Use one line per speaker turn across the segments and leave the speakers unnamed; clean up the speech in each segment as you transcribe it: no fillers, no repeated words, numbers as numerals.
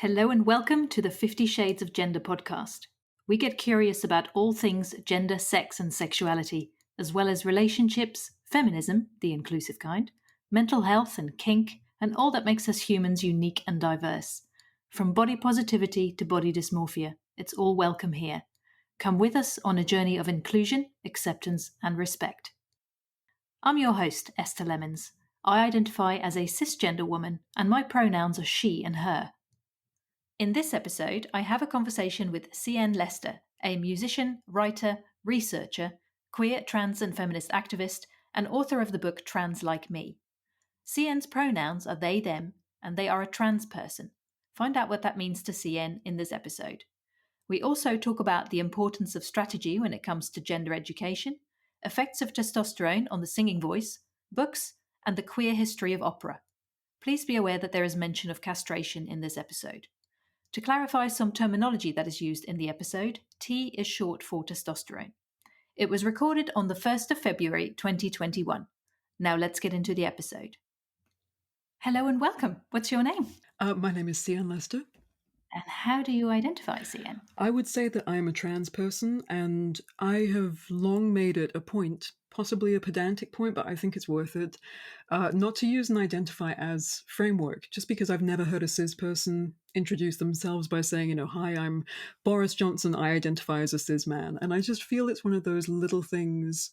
Hello and welcome to the 50 Shades of Gender podcast. We get curious about all things gender, sex, and sexuality, as well as relationships, feminism, the inclusive kind, mental health and kink, and all that makes us humans unique and diverse. From body positivity to body dysmorphia, it's all welcome here. Come with us on a journey of inclusion, acceptance, and respect. I'm your host, Esther Lemons. I identify as a cisgender woman, and my pronouns are she and her. In this episode, I have a conversation with LESTER, a musician, writer, researcher, queer, trans, and feminist activist, and author of the book Trans Like Me. CN's pronouns are they, them, and they are a trans person. Find out what that means to CN in this episode. We also talk about the importance of strategy when it comes to gender education, effects of testosterone on the singing voice, books, and the queer history of opera. Please be aware that there is mention of castration in this episode. To clarify some terminology that is used in the episode, T is short for testosterone. It was recorded on the 1st of February 2021. Now let's get into the episode. Hello and welcome. What's your name?
My name is Cian Lester.
And how do you identify, Cian?
I would say that I am a trans person, and I have long made it a point, possibly a pedantic point, but I think it's worth it, not to use an identify as framework, just because I've never heard a cis person introduce themselves by saying, hi, I'm Boris Johnson, I identify as a cis man. And I just feel it's one of those little things.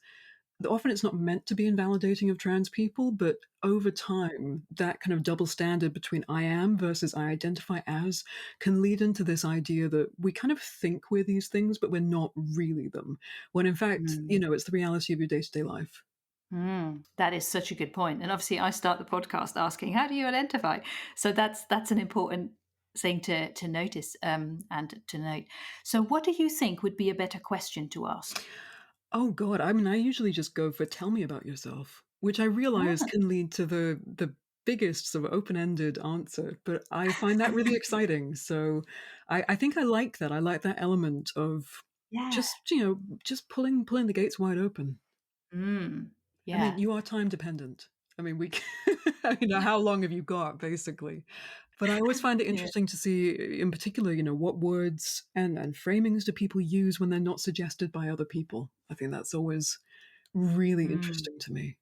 Often it's not meant to be invalidating of trans people, but over time, that kind of double standard between I am versus I identify as can lead into this idea that we kind of think we're these things, but we're not really them. When in fact, it's the reality of your day-to-day life.
That is such a good point. And obviously I start the podcast asking, how do you identify? So that's an important thing to notice and to note. So what do you think would be a better question to ask?
Oh God, I mean, I usually just go for tell me about yourself, which I realize can lead to the biggest sort of open-ended answer, but I find that really exciting. So I think I like that. I like that element of
Yeah.
just pulling the gates wide open. I mean,
Yeah.
you are time dependent. I mean, how long have you got, basically? But I always find it
Yeah.
interesting to see, in particular, what words and framings do people use when they're not suggested by other people. I think that's always really
Mm.
interesting to me.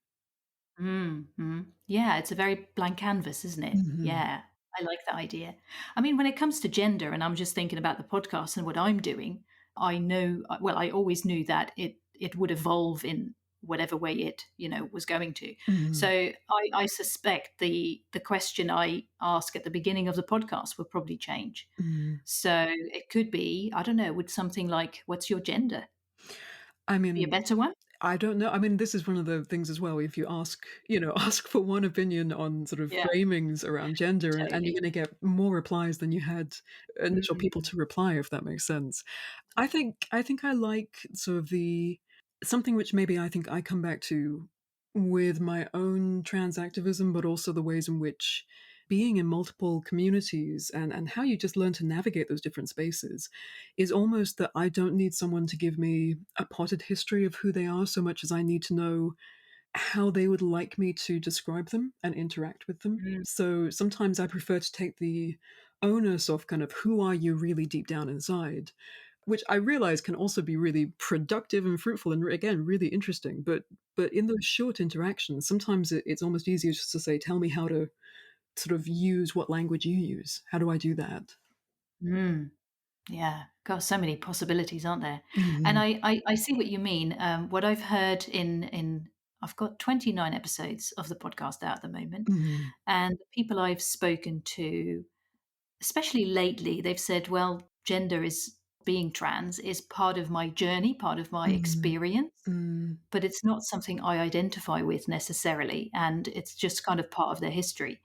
Yeah, it's a very blank canvas, isn't it?
Hmm.
Yeah, I like that idea. I mean, when it comes to gender, and I'm just thinking about the podcast and what I'm doing, I know, well, I always knew that it would evolve in whatever way it, was going to. So
Hmm.
I suspect the question I ask at the beginning of the podcast will probably change.
Hmm.
So it could be, I don't know, would something like, what's your gender?
I
Be a
mean,
better one?
I don't know. I mean, this is one of the things as well. If you ask, ask for one opinion on sort of
Yeah,
framings around gender, and you're
totally.
going to get more replies than you had initial people
Mm,
to reply, if that makes sense. I think I like sort of the something which maybe I think I come back to with my own trans activism, but also the ways in which being in multiple communities and how you just learn to navigate those different spaces is almost that I don't need someone to give me a potted history of who they are so much as I need to know how they would like me to describe them and interact with them.
mm.
So sometimes I prefer to take the onus of kind of who are you really deep down inside, which I realize can also be really productive and fruitful and again really interesting. But in those short interactions, sometimes it's almost easier just to say, "Tell me how to sort of use what language you use. How do I do that?"
Mm. Yeah, gosh, so many possibilities, aren't there? And
Mhm.
I see what you mean. What I've heard in I've got 29 episodes of the podcast out at the moment,
Mhm.
and the people I've spoken to, especially lately, they've said, "Well, gender is being trans is part of my journey, part of my
Mhm.
experience,
Mm.
but it's not something I identify with necessarily, and it's just kind of part of their history."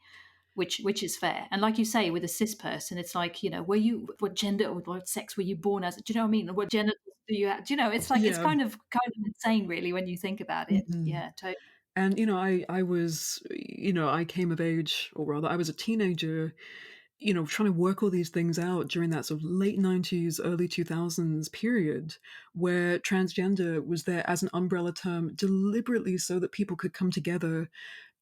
Which is fair. And like you say, with a cis person, it's like, what gender or what sex were you born as? Do you know what I mean? What genitals do you have? Do you know, it's like, it's
Yeah.
kind of insane, really, when you think about it.
Mhm.
Yeah, totally.
And I was, I came of age, or rather, I was a teenager, trying to work all these things out during that sort of late 90s, early 2000s period where transgender was there as an umbrella term deliberately so that people could come together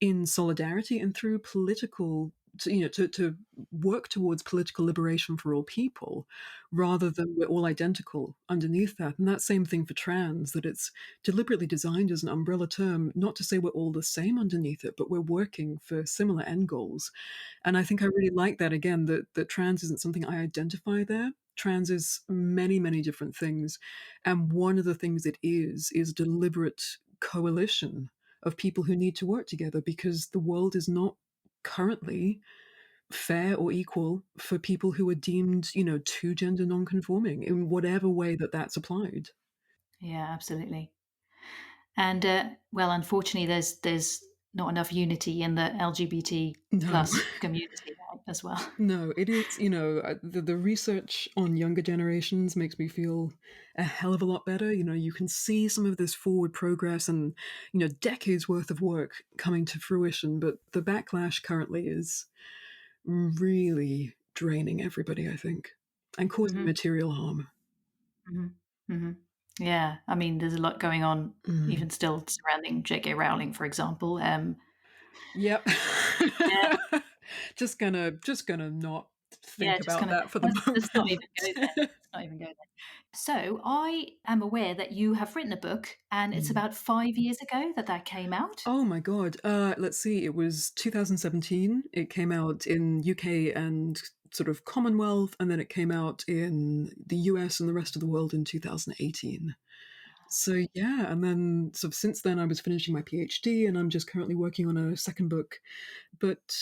in solidarity and through political to work towards political liberation for all people, rather than we're all identical underneath that. And that same thing for trans, that it's deliberately designed as an umbrella term, not to say we're all the same underneath it, but we're working for similar end goals. And I think I really like that, again, that trans isn't something I identify there. Trans is many, many different things. And one of the things it is deliberate coalition of people who need to work together, because the world is not currently fair or equal for people who are deemed, too gender non-conforming in whatever way that that's applied.
Yeah, absolutely. And well, unfortunately, there's not enough unity in the LGBT
No.
plus community, right, as well.
No, it is, the research on younger generations makes me feel a hell of a lot better. You can see some of this forward progress and, decades worth of work coming to fruition, but the backlash currently is really draining everybody, I think, and causing
Hmm.
material harm.
Hmm. Hmm. Yeah, I mean, there's a lot going on,
Mm.
even still surrounding J.K. Rowling, for example.
Yep.
Yeah,
Just gonna not
yeah,
think
just
about
kind of
that for the
let's not even go there.
moment.
Let's not even go there. So I am aware that you have written a book, and it's
Mm.
about 5 years ago that that came out.
Oh my god. Let's see. It was 2017. It came out in UK and sort of Commonwealth, and then it came out in the US and the rest of the world in 2018. So yeah, and then sort of since then I was finishing my PhD, and I'm just currently working on a second book. But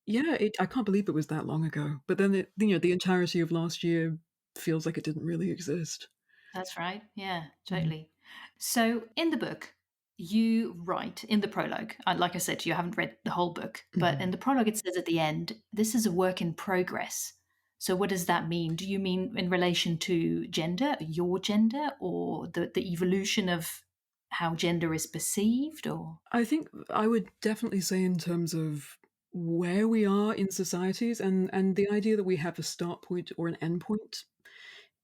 yeah, I can't believe it was that long ago. But then the entirety of last year feels like it didn't really exist.
That's right. Yeah,
Mm.
totally. So in the book, you write in the prologue, like I said, you haven't read the whole book, but in
Mhm.
the prologue, it says at the end, this is a work in progress. So what does that mean? Do you mean in relation to gender, your gender, or the evolution of how gender is perceived, or?
I think I would definitely say in terms of where we are in societies, and the idea that we have a start point or an end point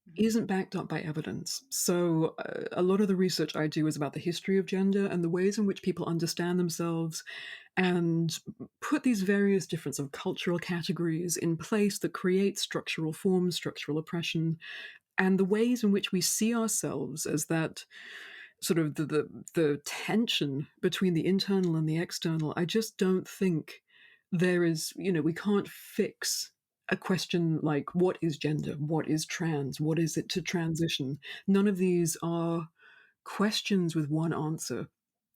Mhm.
isn't backed up by evidence. So a lot of the research I do is about the history of gender and the ways in which people understand themselves and put these various different sort of cultural categories in place that create structural forms, structural oppression, and the ways in which we see ourselves as that sort of the tension between the internal and the external. I just don't think there is, we can't fix a question like what is gender, what is trans, what is it to transition. None of these are questions with one answer.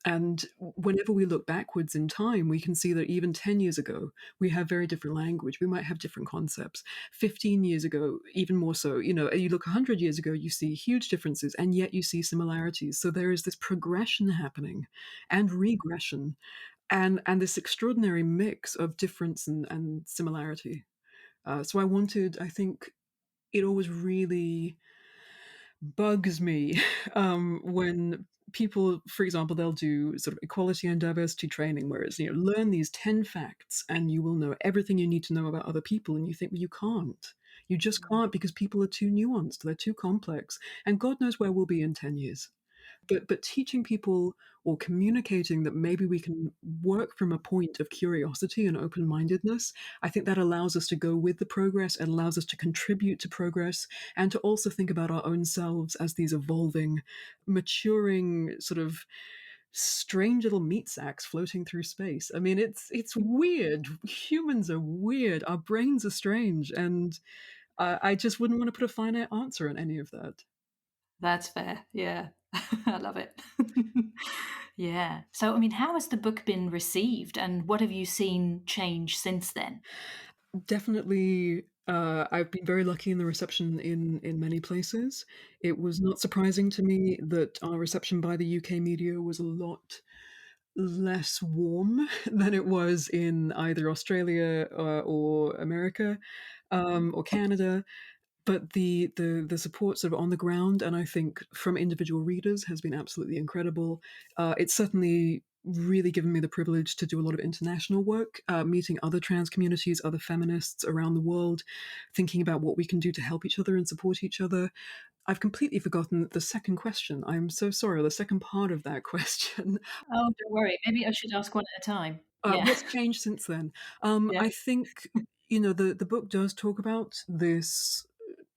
And whenever we look backwards in time, we can see that even 10 years ago, we have very different language. We might have different concepts. 15 years ago, even more so. You look 100 years ago, you see huge differences, and yet you see similarities. So there is this progression happening and regression and this extraordinary mix of difference and similarity. So I think it always really bugs me when people, for example, they'll do sort of equality and diversity training, whereas, learn these 10 facts and you will know everything you need to know about other people. And you think, well, you can't. You just can't, because people are too nuanced, they're too complex. And God knows where we'll be in 10 years. But teaching people or communicating that maybe we can work from a point of curiosity and open-mindedness, I think that allows us to go with the progress. It allows us to contribute to progress and to also think about our own selves as these evolving, maturing, sort of strange little meat sacks floating through space. I mean, it's weird. Humans are weird. Our brains are strange, and I just wouldn't want to put a finite answer on any of that.
That's fair. Yeah. I love it. Yeah. So, I mean, how has the book been received and what have you seen change since then?
Definitely, I've been very lucky in the reception in many places. It was not surprising to me that our reception by the UK media was a lot less warm than it was in either Australia, or America,
Mhm.
or Canada. But the support sort of on the ground, and I think from individual readers, has been absolutely incredible. It's certainly really given me the privilege to do a lot of international work, meeting other trans communities, other feminists around the world, thinking about what we can do to help each other and support each other. I've completely forgotten the second question. I'm so sorry. The second part of that question.
Oh, don't worry. Maybe I should ask one at a time. Yeah.
What's changed since then?
Yeah.
I think, the book does talk about this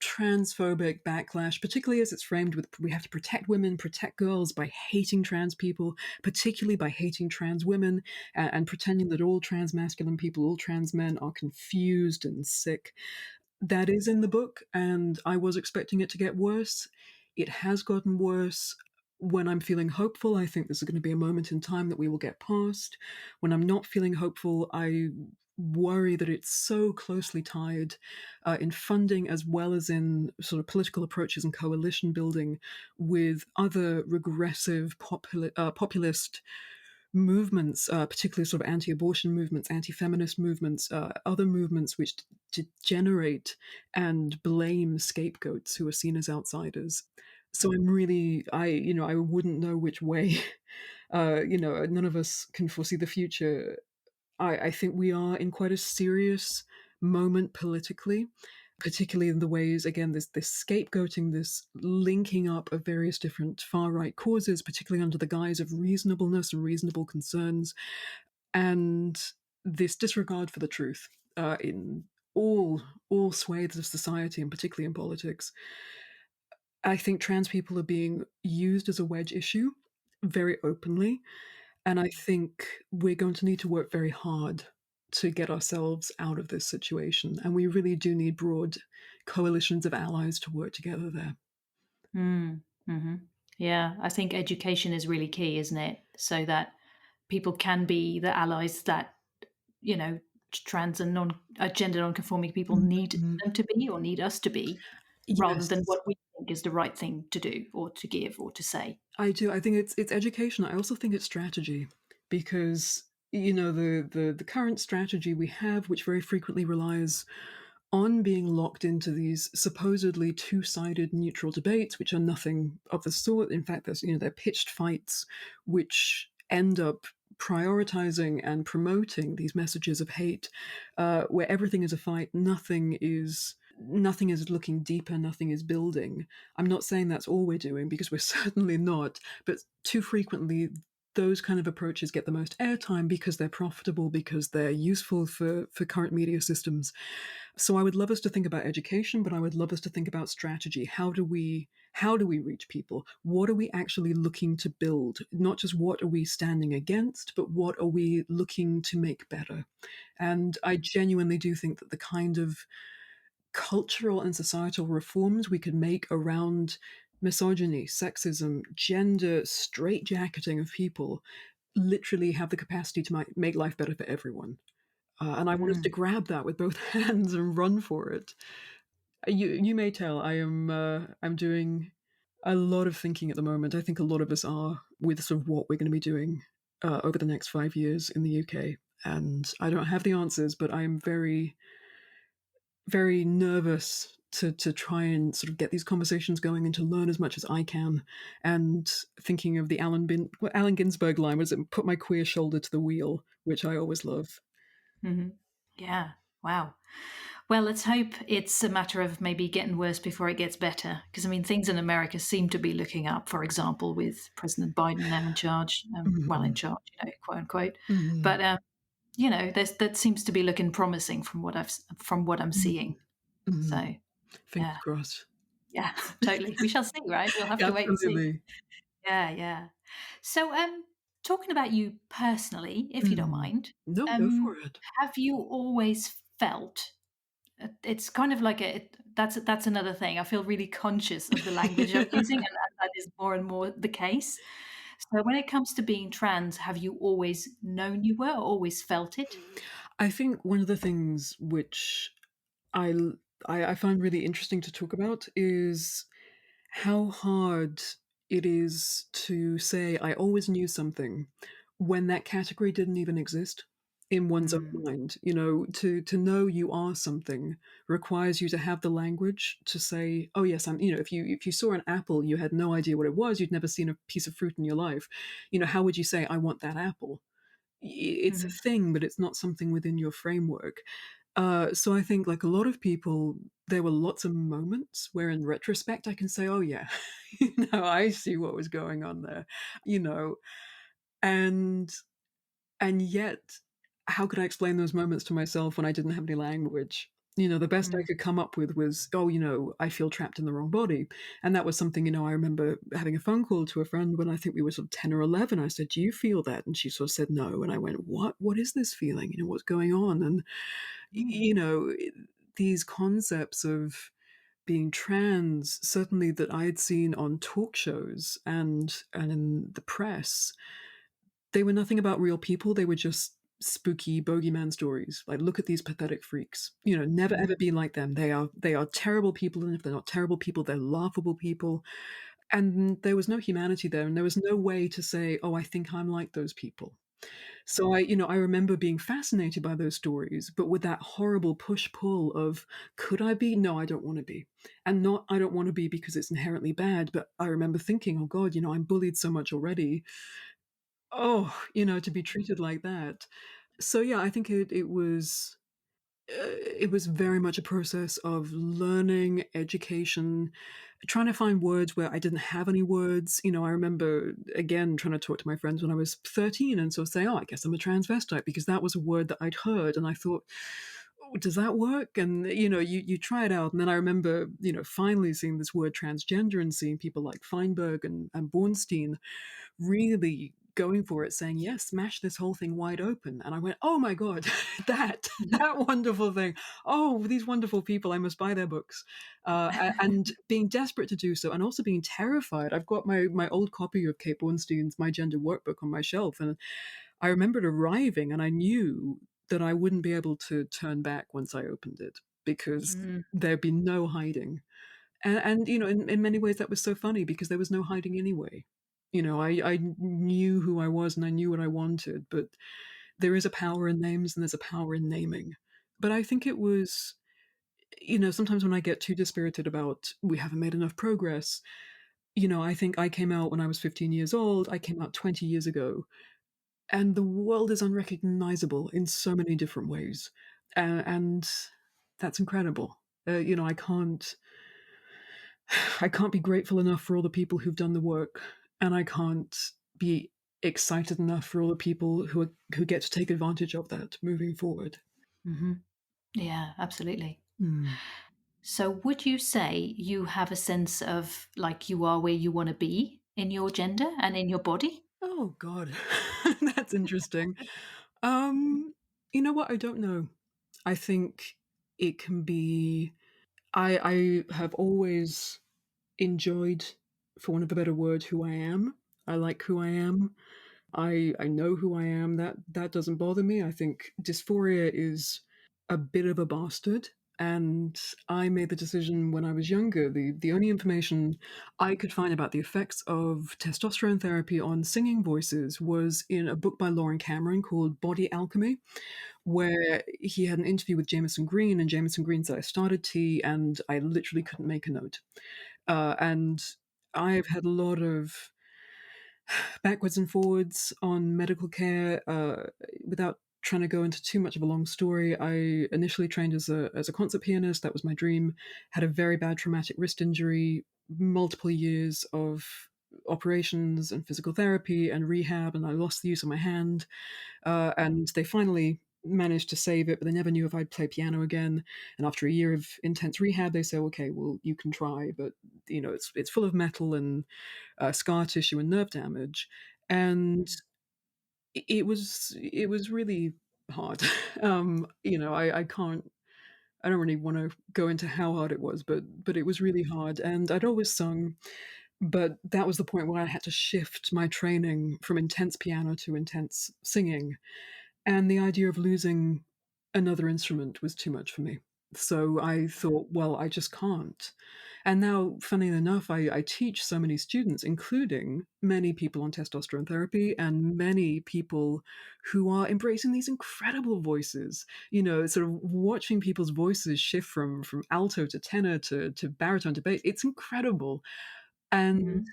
transphobic backlash, particularly as it's framed with we have to protect women, protect girls by hating trans people, particularly by hating trans women, and pretending that all trans masculine people, all trans men are confused and sick. That is in the book, and I was expecting it to get worse. It has gotten worse. When I'm feeling hopeful, I think this is gonna be a moment in time that we will get past. When I'm not feeling hopeful, I worry that it's so closely tied, in funding as well as in sort of political approaches and coalition building with other regressive populist movements, particularly sort of anti-abortion movements, anti-feminist movements, other movements which degenerate and blame scapegoats who are seen as outsiders. So I'm really, I wouldn't know which way. None of us can foresee the future. I think we are in quite a serious moment politically, particularly in the ways, again, this scapegoating, this linking up of various different far right causes, particularly under the guise of reasonableness and reasonable concerns, and this disregard for the truth in all swathes of society, and particularly in politics. I think trans people are being used as a wedge issue very openly, and I think we're going to need to work very hard to get ourselves out of this situation. And we really do need broad coalitions of allies to work together there.
Mm. Hmm. Yeah, I think education is really key, isn't it? So that people can be the allies that, you know, trans and gender non-conforming people need
Mhm.
them to be or need us to be, rather than
Yes,
what we think is the right thing to do or to give or to say.
I do. I think it's education. I also think it's strategy because the current strategy we have, which very frequently relies on being locked into these supposedly two-sided neutral debates, which are nothing of the sort. In fact, they're pitched fights which end up prioritizing and promoting these messages of hate, where everything is a fight, nothing is looking deeper, nothing is building. I'm not saying that's all we're doing because we're certainly not, but too frequently those kind of approaches get the most airtime because they're profitable, because they're useful for current media systems. So I would love us to think about education, but I would love us to think about strategy. How do we reach people? What are we actually looking to build? Not just what are we standing against, but what are we looking to make better? And I genuinely do think that the kind of cultural and societal reforms we could make around misogyny, sexism, gender straitjacketing of people literally have the capacity to make life better for everyone. And I want us to
Mm.
grab that with both hands and run for it. You may tell I'm doing a lot of thinking at the moment. I think a lot of us are with sort of what we're going to be doing over the next 5 years in the UK. And I don't have the answers, but I am very, very nervous to try and sort of get these conversations going and to learn as much as I can. And thinking of the Allen Ginsberg line was it put my queer shoulder to the wheel, which I always love.
Hmm. Yeah. Wow. Well, let's hope it's a matter of maybe getting worse before it gets better. Because I mean, things in America seem to be looking up. For example, with President Biden now in charge, well, in
Mhm.
charge, quote unquote.
Mhm.
But that seems to be looking promising from what I'm
Mhm.
seeing.
Mhm.
So
Fingers
yeah,
crossed.
yeah, totally. We shall see, right? We'll have to wait and see.
Absolutely.
Yeah, yeah. So, talking about you personally, if you don't
Mm.
mind,
No, go for it.
have you always felt it's kind of like that's another thing. I feel really conscious of the language I'm using, and that is more and more the case. So, when it comes to being trans, have you always known you were, or always felt it?
I think one of the things which I l I find really interesting to talk about is how hard it is to say, "I always knew something," when that category didn't even exist in one's own
Mm,
mind. To know you are something requires you to have the language to say, "Oh, yes, I'm," if you saw an apple, you had no idea what it was, you'd never seen a piece of fruit in your life, how would you say, "I want that apple?" It's a
mhm,
thing, but it's not something within your framework. So I think, like a lot of people, there were lots of moments where, in retrospect, I can say, "Oh yeah, I see what was going on there," you know, and and yet. how could I explain those moments to myself when I didn't have any language? You know, the best I
Mm.
could come up with was, "Oh, I feel trapped in the wrong body." And that was something, I remember having a phone call to a friend when I think we were sort of 10 or 11. I said, "Do you feel that?" And she sort of said, "No." And I went, "What? What is this feeling? What's going on?" And, y
Mm.
you know, these concepts of being trans, certainly that I had seen on talk shows and in the press, they were nothing about real people, they were just spooky bogeyman stories. Like, "Look at these pathetic freaks." Never ever
Mm.
be like them. They are terrible people, and if they're not terrible people, they're laughable people. And there was no humanity there, and there was no way to say, "Oh, I think I'm like those people." So I remember being fascinated by those stories, but with that horrible push-pull of, could I be? No, I don't wanna be. And not, I don't wanna be because it's inherently bad, but I remember thinking, "Oh god, I'm bullied so much already. Oh, to be treated like that." So, yeah, I think it was very much a process of learning, education, trying to find words where I didn't have any words. I remember, again, trying to talk to my friends when I was 13 and sort of say, "Oh, I guess I'm a transvestite," because that was a word that I'd heard, and I thought, "Oh, does that work?" And, you try it out, and then I remember, finally seeing this word transgender and seeing people like Feinberg and Bornstein really going for it, saying, "Yes, smash this whole thing wide open." And I went, "Oh my god, that that wonderful thing. Oh, these wonderful people, I must buy their books." And being desperate to do so, and also being terrified. I've got my old copy of Kate Bornstein's My Gender Workbook on my shelf, and I remembered arriving, and I knew that I wouldn't be able to turn back once I opened it, because
Mm.
there'd be no hiding. And in many ways, that was so funny because there was no hiding anyway. I knew who I was and I knew what I wanted, but there is a power in names and there's a power in naming. But I think it was, sometimes when I get too dispirited about we haven't made enough progress, I think I came out when I was 15 years old, I came out 20 years ago, and the world is unrecognizable in so many different ways. And that's incredible. I can't be grateful enough for all the people who've done the work, and I can't be excited enough for all the people who get to take advantage of that moving forward.
Mhm. Yeah, absolutely.
Mm.
So, would you say you have a sense of like you are where you want to be in your gender and in your body?
Oh god. That's interesting. Um, you know what? I don't know. I think it can be I have always enjoyed, for want of a better word, who I am. I like who I am. I know who I am. That doesn't bother me. I think dysphoria is a bit of a bastard, and I made the decision when I was younger. The only information I could find about the effects of testosterone therapy on singing voices was in a book by Lauren Cameron called Body Alchemy, where he had an interview with Jameson Green, and Jameson Green said, "I started tea and I literally couldn't make a note." And I've had a lot of backwards and forwards on medical care. Without trying to go into too much of a long story, I initially trained as a concert pianist. That was my dream. Had a very bad traumatic wrist injury, multiple years of operations and physical therapy and rehab, and I lost the use of my hand. And they finally managed to save it, but they never knew if I'd play piano again. And after a year of intense rehab, they said, "Okay, well, you can try, but it's full of metal and scar tissue and nerve damage." And it was really hard. I can't. I don't really want to go into how hard it was, but it was really hard. And I'd always sung, but that was the point where I had to shift my training from intense piano to intense singing, and the idea of losing another instrument was too much for me. So I thought, well, I just can't. And now, funny enough, I teach so many students, including many people on testosterone therapy and many people who are embracing these incredible voices. Sort of watching people's voices shift from alto to tenor to baritone to bass. It's incredible. And,
Mhm.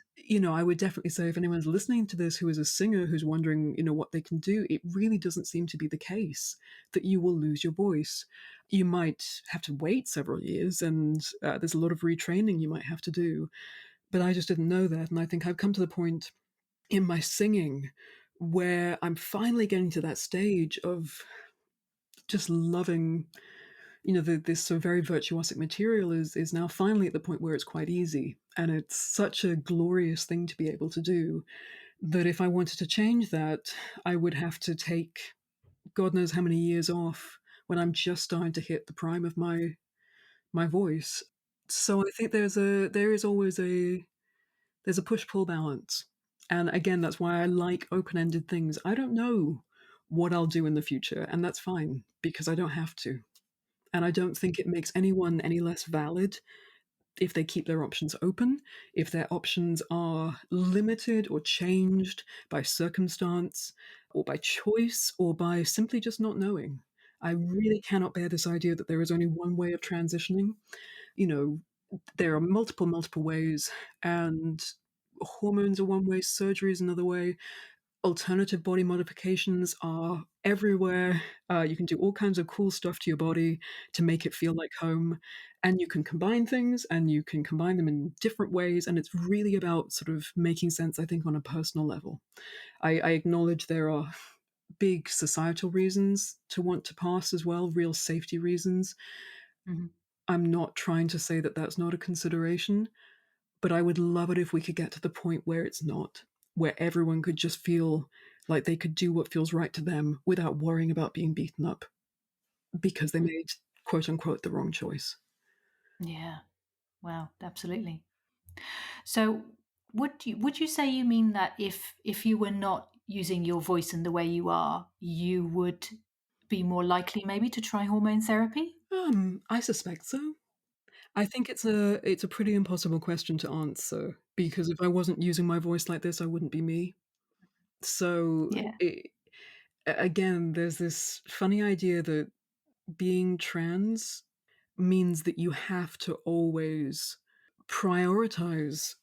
I would definitely say if anyone's listening to this who is a singer who's wondering, what they can do, it really doesn't seem to be the case that you will lose your voice. You might have to wait several years, and there's a lot of retraining you might have to do. But I just didn't know that. And I think I've come to the point in my singing where I'm finally getting to that stage of just loving, this so very virtuosic material is now finally at the point where it's quite easy, and it's such a glorious thing to be able to do that if I wanted to change that, I would have to take God knows how many years off when I'm just starting to hit the prime of my voice. So I think there is always there's a push-pull balance. And again, that's why I like open-ended things. I don't know what I'll do in the future, and that's fine because I don't have to. And I don't think it makes anyone any less valid if they keep their options open, if their options are limited or changed by circumstance or by choice or by simply just not knowing. I really cannot bear this idea that there is only one way of transitioning. You know, there are multiple ways, and hormones are one way, surgery is another way. Alternative body modifications are everywhere. You can do all kinds of cool stuff to your body to make it feel like home, and you can combine things, and you can combine them in different ways, and it's really about sort of making sense, I think, on a personal level. I acknowledge there are big societal reasons to want to pass as well, real safety reasons.
Mhm.
I'm not trying to say that that's not a consideration, but I would love it if we could get to the point where it's not, where everyone could just feel like they could do what feels right to them without worrying about being beaten up because they
Mm.
made, quote unquote, the wrong choice.
Yeah. Wow, absolutely. So, would you say you mean that if you were not using your voice in the way you are, you would be more likely maybe to try hormone therapy?
I suspect so. I think it's a pretty impossible question to answer because if I wasn't using my voice like this, I wouldn't be me. So,
Yeah.
again, there's this funny idea that being trans means that you have to always prioritize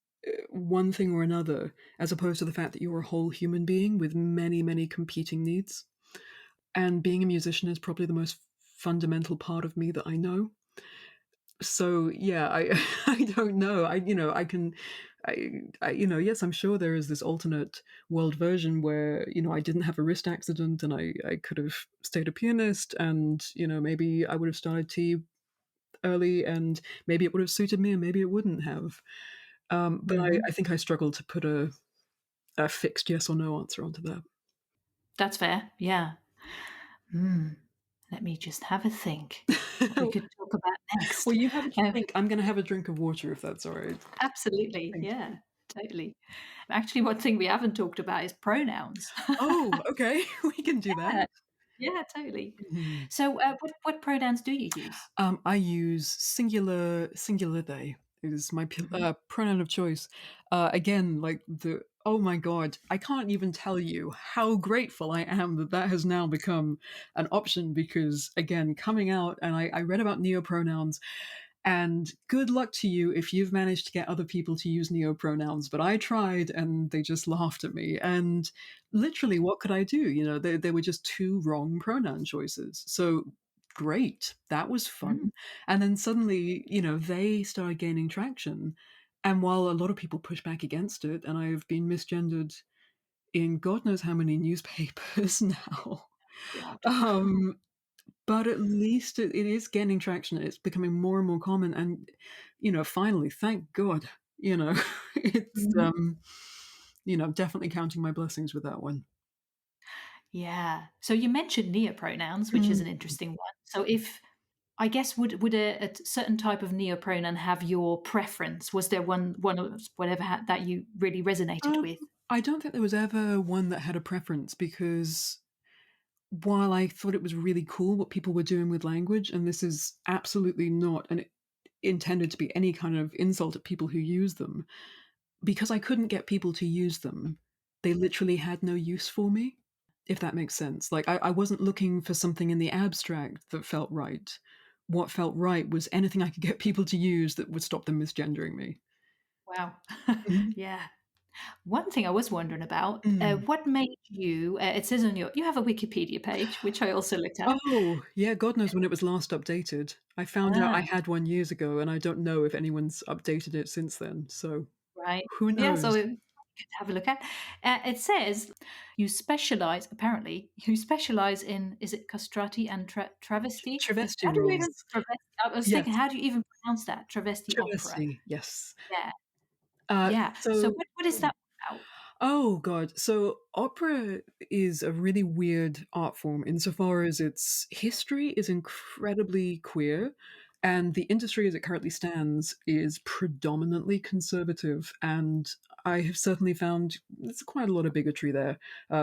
one thing or another, as opposed to the fact that you're a whole human being with many competing needs. And being a musician is probably the most fundamental part of me that I know. So yeah, I I don't know. I can yes, I'm sure there is this alternate world version where, I didn't have a wrist accident and I could have stayed a pianist and, maybe I would have started tea early and maybe it would have suited me and maybe it wouldn't have. But I
Mhm.
think I struggle to put a fixed yes or no answer onto that.
That's fair. Yeah. Hmm. Let me just have a think what we could talk about
Well,
next.
you have a
Um,
drink. I'm gonna have a drink of water if that's all right.
Absolutely.
Thank
Yeah,
you.
totally. Actually, one thing we haven't talked about is pronouns.
Oh, okay. We can do that.
Yeah, yeah, totally.
Mhm.
So, what pronouns do you use?
I use singular they is my
Mhm.
pronoun of choice. Again, like oh my god, I can't even tell you how grateful I am that that has now become an option because again, coming out and I read about neopronouns and good luck to you if you've managed to get other people to use neopronouns, but I tried and they just laughed at me. And literally, what could I do? They were just two wrong pronoun choices. So great, that was
Mm.
fun. And then suddenly, they started gaining traction. And while a lot of people push back against it, and I've been misgendered in God knows how many newspapers now.
God.
Um, but at least it is gaining traction, it's becoming more and more common, and, finally, thank God, it's,
Mhm.
definitely counting my blessings with that one.
Yeah. So you mentioned neopronouns, which is
Mm.
an interesting one. So if I guess would a certain type of neopronoun have your preference? Was there one of whatever that you really resonated
Um,
with?
I don't think there was ever one that had a preference because while I thought it was really cool what people were doing with language, and this is absolutely not intended to be any kind of insult at people who use them, because I couldn't get people to use them, they literally had no use for me, if that makes sense. Like, I wasn't looking for something in the abstract that felt right. What felt right was anything I could get people to use that would stop them misgendering me.
Wow.
Mhm.
Yeah. One thing I was wondering about,
Mm.
what made you it says on you have a Wikipedia page, which I also looked at.
Oh, yeah, God knows when it was last updated. I found out I
Ah,
had one years ago, and I don't know if anyone's updated it since then, so
right.
who
Yeah, so
knows?
have a look at. It says you specialize in, is it castrati and travesty?
Travesty
How do you even,
roles.
I was thinking,
Yes,
how do you even pronounce that? Travesti opera.
travesty, yes.
Yeah.
Uh,
Yeah. So
so
what is that about?
Oh god. So opera is a really weird art form insofar as its history is incredibly queer and the industry as it currently stands is predominantly conservative, and I have certainly found there's quite a lot of bigotry there.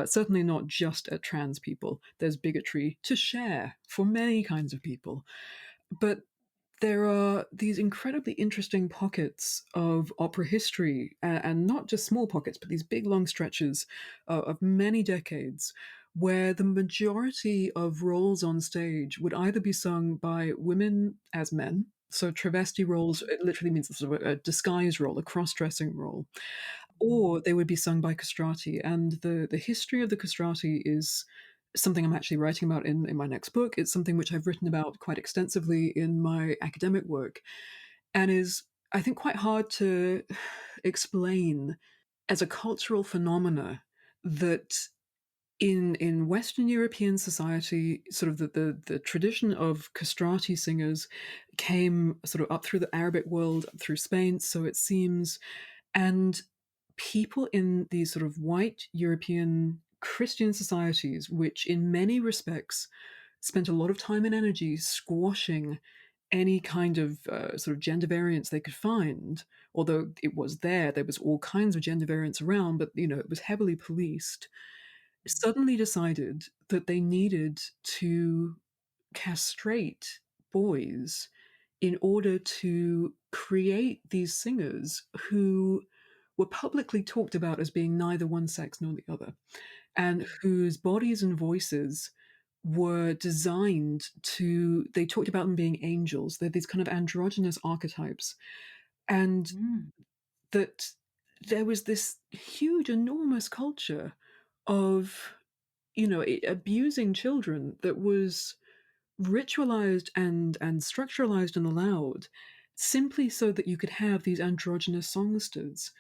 Certainly not just at trans people. There's bigotry to share for many kinds of people. But there are these incredibly interesting pockets of opera history, and not just small pockets, but these big long stretches of many decades, where the majority of roles on stage would either be sung by women as men. So travesti roles, it literally means sort of a disguise role, a cross-dressing role, or they would be sung by castrati. And the history of the castrati is something I'm actually writing about in my next book. It's something which I've written about quite extensively in my academic work, and is, I think, quite hard to explain as a cultural phenomena that in Western European society, sort of the tradition of castrati singers came sort of up through the Arabic world, up through Spain, so it seems, and people in these sort of white European Christian societies, which in many respects spent a lot of time and energy squashing any kind of sort of gender variance they could find, although it was there was all kinds of gender variance around, but it was heavily policed, suddenly decided that they needed to castrate boys in order to create these singers who were publicly talked about as being neither one sex nor the other, and whose bodies and voices were designed to, they talked about them being angels. They're these kind of androgynous archetypes. And
Mm.
that there was this huge, enormous culture of, abusing children that was ritualized and structuralized and allowed simply so that you could have these androgynous songsters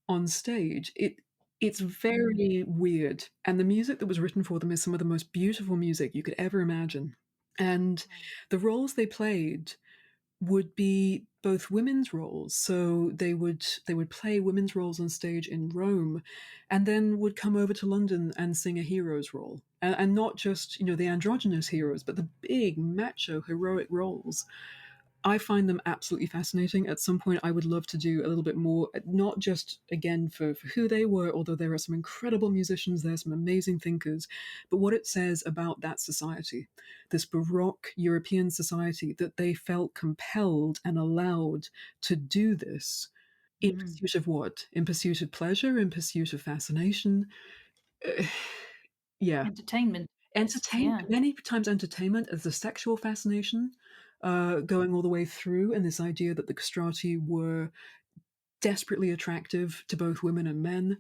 on stage. It's
Mm.
very weird, and the music that was written for them is some of the most beautiful music you could ever imagine. And
Wow.
the roles they played would be both women's roles, so they would play women's roles on stage in Rome, and then would come over to London and sing a hero's role, and not just the androgynous heroes, but the big macho heroic roles. I find them absolutely fascinating. At some point, I would love to do a little bit more, not just again for who they were, although there are some incredible musicians there, some amazing thinkers, but what it says about that society, this Baroque European society, that they felt compelled and allowed to do this in
Mm.
pursuit of what? In pursuit of pleasure, in pursuit of fascination. Uh, yeah,
Entertainment, yes.
entertain
Yeah.
many times entertainment as a sexual fascination, going all the way through, and this idea that the castrati were desperately attractive to both women and men.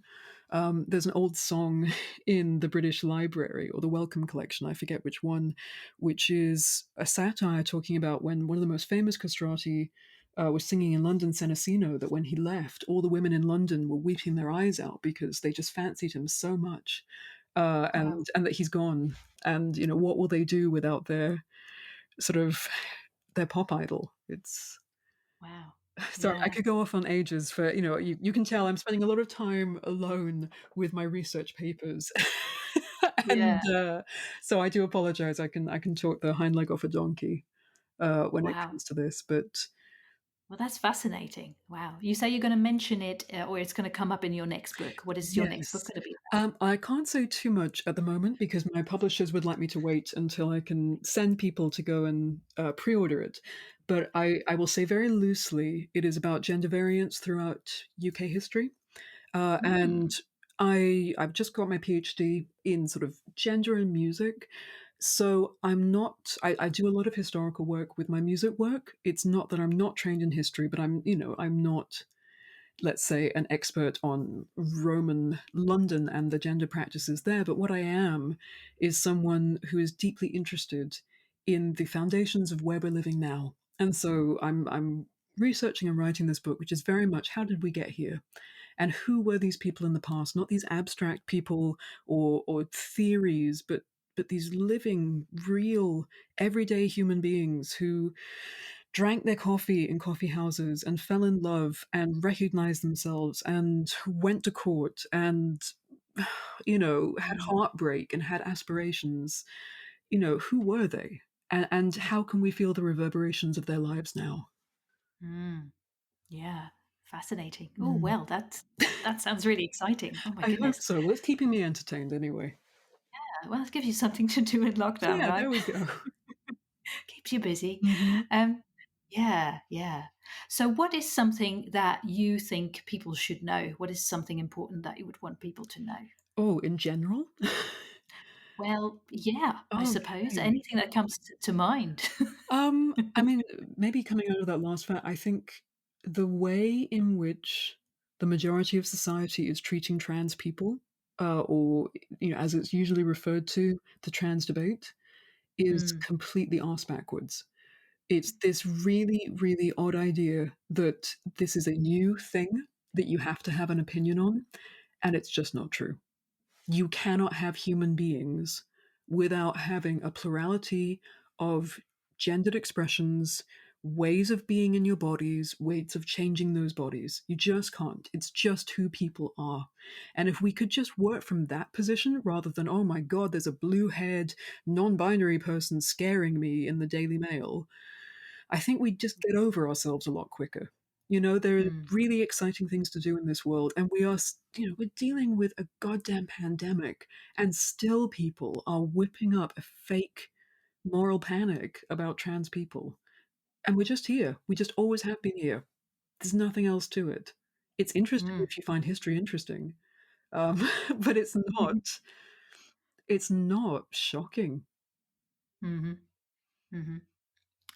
There's an old song in the British Library or the Wellcome Collection, I forget which one, which is a satire talking about when one of the most famous castrati was singing in London Senesino, that when he left, all the women in London were weeping their eyes out because they just fancied him so much,
Wow.
and that he's gone. And what will they do without their sort of their pop idol? It's
Wow.
sorry, I
Yeah.
could go off on ages for, you can tell I'm spending a lot of time alone with my research papers.
Yeah.
And so I do apologize. I can talk the hind leg off a donkey when it
Wow.
comes to this, but
Well, that's fascinating. Wow. You say you're going to mention it, or it's going to come up in your next book. What is your next book
yes.
going to be
I can't say too much at the moment because my publishers would like me to wait until I can send people to go and pre-order it. But I will say very loosely, it is about gender variance throughout UK history.
about?
And I've just got my PhD in sort of gender and music. So I do a lot of historical work with my music work. It's not that I'm not trained in history, but I'm not, let's say, an expert on Roman London and the gender practices there. But what I am is someone who is deeply interested in the foundations of where we're living now. And so I'm researching and writing this book, which is very much how did we get here? And who were these people in the past? Not these abstract people or theories, but these living, real, everyday human beings who drank their coffee in coffee houses and fell in love and recognized themselves and went to court and, had
Mm.
heartbreak and had aspirations. Who were they? And how can we feel the reverberations of their lives now?
Mm. Yeah, fascinating. Oh,
Mm.
well, that sounds really exciting. Oh my
I hope
goodness.
so. Well, it's keeping me entertained anyway.
Yeah, well, it gives you something to do in lockdown,
Yeah, there
right?
we go.
Keeps you busy.
Mhm.
Um, yeah, yeah. So what is something that you think people should know? What is something important that you would want people to know?
Oh, in general?
Well, yeah, I suppose
Okay.
anything that comes to mind.
I mean, maybe coming out of that last fact, I think the way in which the majority of society is treating trans people, or, as it's usually referred to, the trans debate, is
Mm,
completely arse backwards. It's this really, really odd idea that this is a new thing that you have to have an opinion on, and it's just not true. You cannot have human beings without having a plurality of gendered expressions, ways of being in your bodies, ways of changing those bodies. You just can't. It's just who people are. And if we could just work from that position rather than, oh my God, there's a blue haired, non binary person scaring me in the Daily Mail, I think we'd just get over ourselves a lot quicker. There are
mm,
really exciting things to do in this world, and we are, we're dealing with a goddamn pandemic, and still people are whipping up a fake moral panic about trans people. And we're just here. We just always have been here. There's nothing else to it. It's interesting
mm.
if you find history interesting, but it's not shocking.
Mhm, mhm.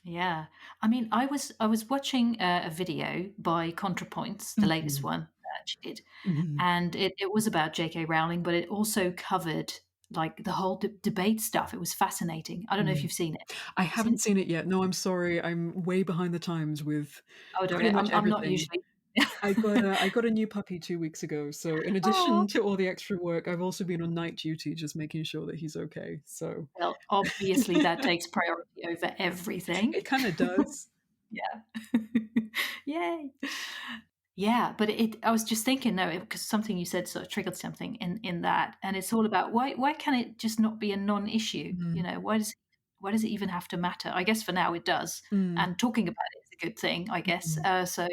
Yeah. I mean, I was watching a video by ContraPoints, the latest
Mhm.
one that she did,
Mhm.
and it was about J.K. Rowling, but it also covered, like, the whole debate stuff. It was fascinating. I don't know if
Mm.
you've seen it.
I
Have you seen
haven't
it?
seen it yet. No, I'm sorry. I'm way behind the times with
Oh, don't
pretty
worry.
much
I'm not
everything.
usually.
I got a new puppy 2 weeks ago, so in addition
Oh,
to all the extra work, I've also been on night duty just making sure that he's okay, so
well, obviously, that takes priority over everything.
it kinda does.
Yeah. Yay. Yeah, but I was just thinking, no, because something you said sort of triggered something in that, and it's all about why can it just not be a non-issue?
Mhm.
Why does it even have to matter? I guess for now it does,
Mm.
and talking about it is a good thing, I guess.
Mhm.
So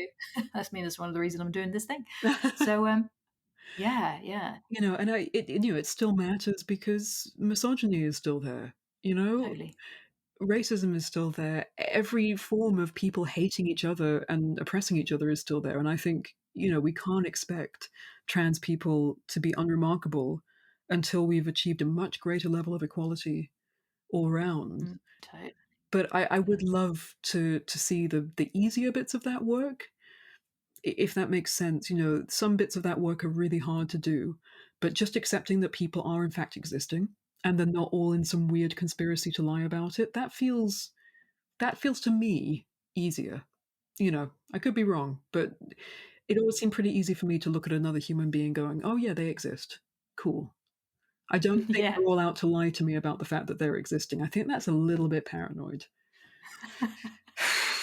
that's one of the reasons I'm doing this thing. So yeah, yeah,
And it still matters because misogyny is still there, you know?
totally.
Racism is still there. Every form of people hating each other and oppressing each other is still there. And I think, we can't expect trans people to be unremarkable until we've achieved a much greater level of equality all around.
Totally.
But I would love to see the easier bits of that work, if that makes sense. Some bits of that work are really hard to do, but just accepting that people are in fact existing and they're not all in some weird conspiracy to lie about it, that feels to me easier. I could be wrong, but it always seemed pretty easy for me to look at another human being going, "Oh, yeah, they exist. Cool." I don't think
Yeah,
they're all out to lie to me about the fact that they're existing. I think that's a little bit paranoid.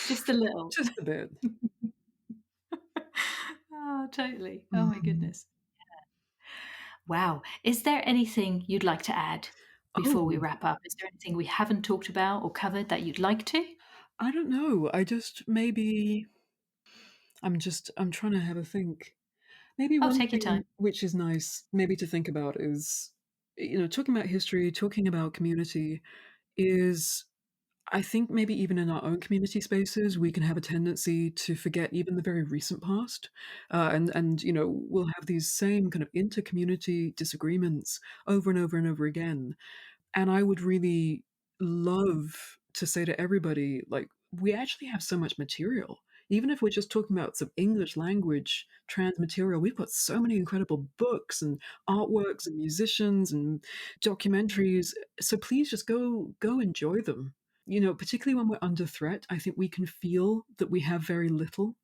just a little.
Just a bit.
Oh, totally. Oh my
Mhm.
goodness. Wow. Is there anything you'd like to add before we
Oh,
wrap up? Is there anything we haven't talked about or covered that you'd like to?
I don't know. I just maybe I'm trying to have a think. Maybe
Oh,
one
take your time.
thing which is nice maybe to think about is, talking about history, talking about community is I think maybe even in our own community spaces, we can have a tendency to forget even the very recent past, and we'll have these same kind of inter-community disagreements over and over and over again. And I would really love to say to everybody, like, we actually have so much material. Even if we're just talking about some English language trans material, we've got so many incredible books and artworks and musicians and documentaries. So please just go enjoy them. Particularly when we're under threat, I think we can feel that we have very little,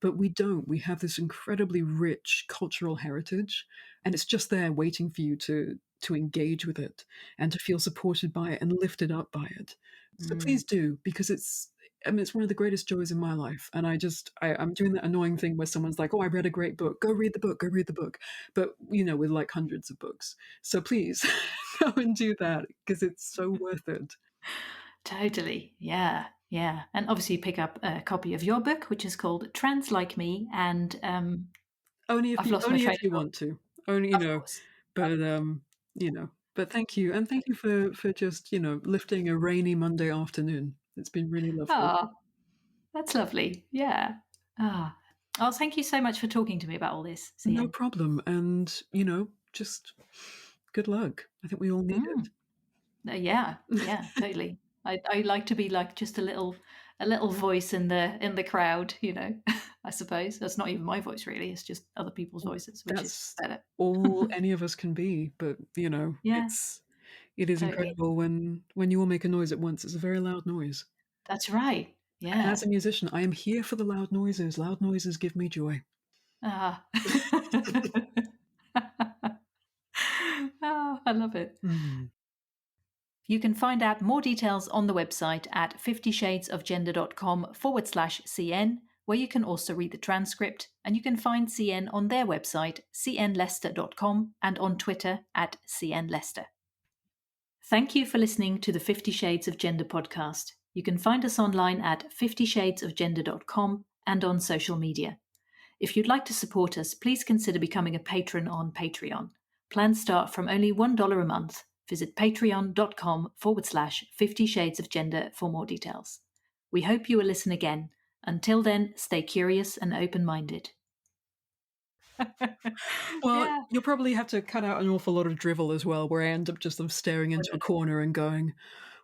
but we don't. We have this incredibly rich cultural heritage, and it's just there waiting for you to engage with it and to feel supported by it and lifted up by it. So
Mm.
please do, because I mean, it's one of the greatest joys in my life, and I'm doing that annoying thing where someone's like, "Oh, I read a great book. Go read the book. Go read the book." But, with, like, hundreds of books. So please go and do that because it's so worth it.
Totally. Yeah. Yeah. And obviously pick up a copy of your book, which is called Trans Like Me. And I've lost my
Only
train
if
of
you
thought.
want to. Only,
Of course.
but, but thank you, and thank you for just, lifting a rainy Monday afternoon. It's been really lovely.
Oh, that's lovely. Yeah. Ah. Oh, thank you so much for talking to me about all this,
No
CN.
problem, and, just good luck. I think we all need
Mm. Yeah.
it.
Yeah. Totally. I like to be like just a little voice in the crowd. I suppose that's not even my voice really. It's just other people's voices, which is
That's
better.
all any of us can be, but,
Yeah.
it is
Totally.
incredible when you all make a noise at once. It's a very loud noise.
That's right.
And as
Yeah.
a musician, I am here for the loud noises. Loud noises give me joy.
Ah. Oh, I love it.
Mm.
You can find out more details on the website at 50shadesofgender.com/CN, where you can also read the transcript, and you can find CN on their website, cnlester.com, and on Twitter at cnlester. Thank you for listening to the 50 Shades of Gender podcast. You can find us online at 50shadesofgender.com and on social media. If you'd like to support us, please consider becoming a patron on Patreon. Plans start from only $1 a month. Visit patreon.com/50 Shades of Gender for more details. We hope you will listen again. Until then, stay curious and open minded.
Well,
Yeah.
you'll probably have to cut out an awful lot of drivel as well, where I end up just staring
Oh,
into
no,
a corner and going,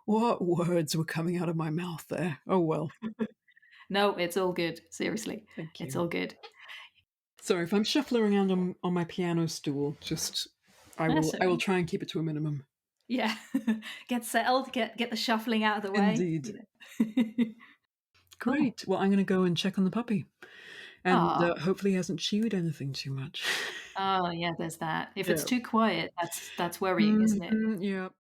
"What words were coming out of my mouth there? Oh, well,
no. No, it's all good. Seriously,
thank
it's
you."
all good.
Sorry, if I'm shuffling around on my piano stool,
That's
I will
okay.
try and keep it to a minimum.
Yeah. Get settled, get the shuffling out of the way.
Indeed.
Cool.
Great. Well, I'm gonna go and check on the puppy, and,
Ah.
hopefully he hasn't chewed anything too much.
Oh, yeah, there's that. If it's
Yeah.
too quiet, that's worrying, isn't it?
Mhm, yeah.